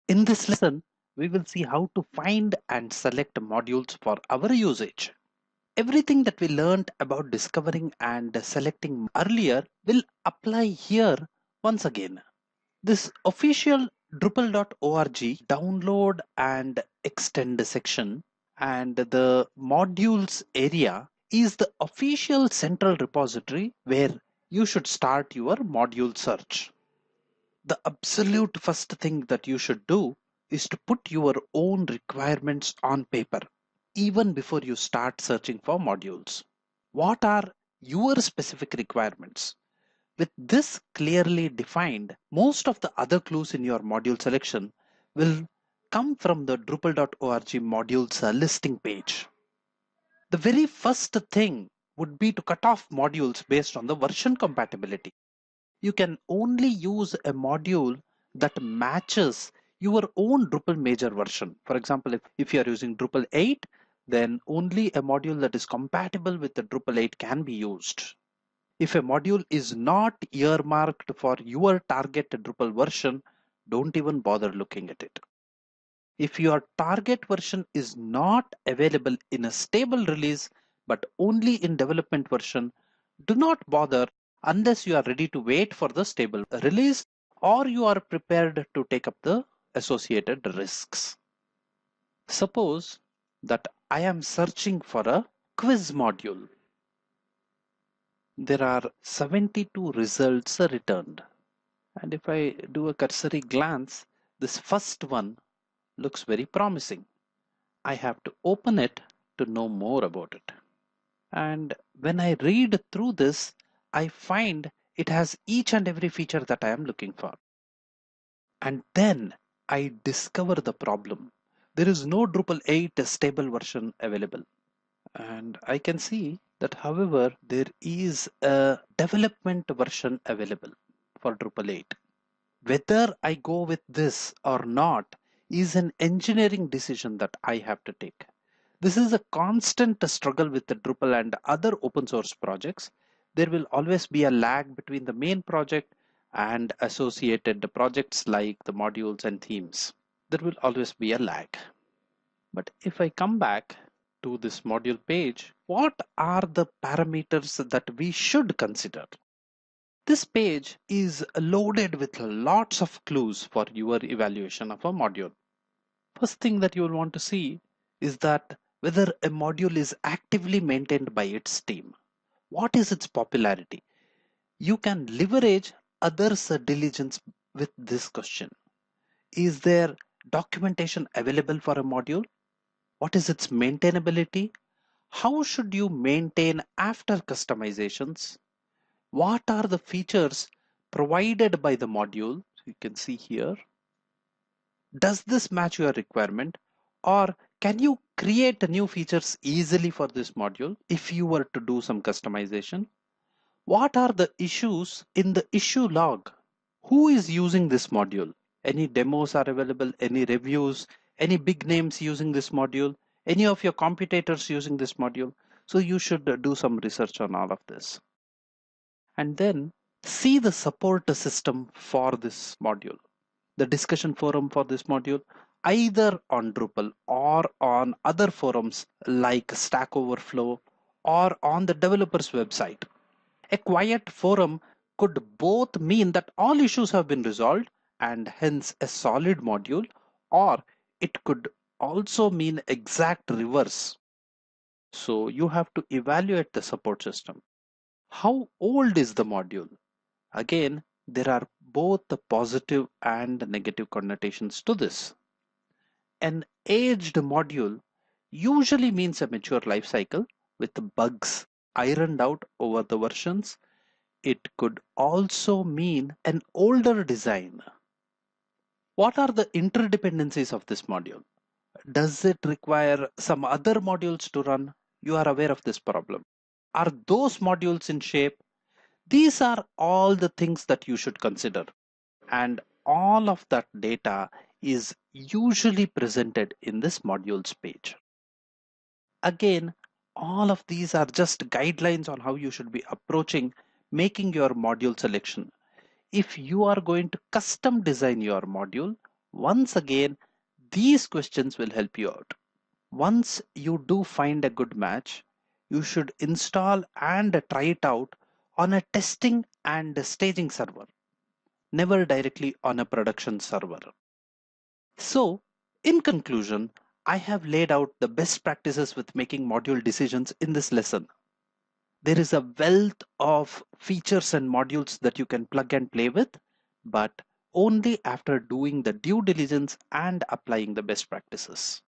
In this lesson, we will see how to find and select modules for our usage. Everything that we learned about discovering and selecting earlier will apply here once again. This official Drupal.org download and extend section and the modules area is the official central repository where you should start your module search. The absolute first thing that you should do is to put your own requirements on paper even before you start searching for modules. What are your specific requirements? With this clearly defined, most of the other clues in your module selection will come from the Drupal.org modules listing page. The very first thing would be to cut off modules based on the version compatibility. You can only use a module that matches your own Drupal major version. For example, if you are using Drupal 8, then only a module that is compatible with the Drupal 8 can be used. If a module is not earmarked for your target Drupal version, don't even bother looking at it. If your target version is not available in a stable release, but only in development version, do not bother unless you are ready to wait for the stable release or you are prepared to take up the associated risks. Suppose that I am searching for a quiz module. There are 72 results returned. And if I do a cursory glance, this first one looks very promising. I have to open it to know more about it. And when I read through this, I find it has each and every feature that I am looking for. And then I discover the problem. There is no Drupal 8 stable version available. And I can see that, however, there is a development version available for Drupal 8. Whether I go with this or not is an engineering decision that I have to take. This is a constant struggle with the Drupal and other open source projects. There will always be a lag between the main project and associated projects like the modules and themes. There will always be a lag. But if I come back to this module page, what are the parameters that we should consider? This page is loaded with lots of clues for your evaluation of a module. First thing that you will want to see is that whether a module is actively maintained by its team. What is its popularity? You can leverage others' diligence with this question. Is there documentation available for a module? What is its maintainability? How should you maintain after customizations? What are the features provided by the module? You can see here. Does this match your requirement, or can you create new features easily for this module if you were to do some customization? What are the issues in the issue log? Who is using this module? Any demos are available, any reviews, any big names using this module, any of your competitors using this module? So you should do some research on all of this. And then see the support system for this module. The discussion forum for this module, either on Drupal or on other forums like Stack Overflow or on the developer's website. A quiet forum could both mean that all issues have been resolved and hence a solid module, or it could also mean exact reverse. So you have to evaluate the support system. How old is the module? Again, there are both the positive and negative connotations to this. An aged module usually means a mature life cycle with bugs ironed out over the versions. It could also mean an older design. What are the interdependencies of this module? Does it require some other modules to run? You are aware of this problem. Are those modules in shape? These are all the things that you should consider. And all of that data is usually presented in this modules page. Again, all of these are just guidelines on how you should be approaching making your module selection. If you are going to custom design your module, Once again, these questions will help you out. Once you do find a good match, you should install and try it out on a testing and staging server, never directly on a production server. So, in conclusion, I have laid out the best practices with making module decisions in this lesson. There is a wealth of features and modules that you can plug and play with, but only after doing the due diligence and applying the best practices.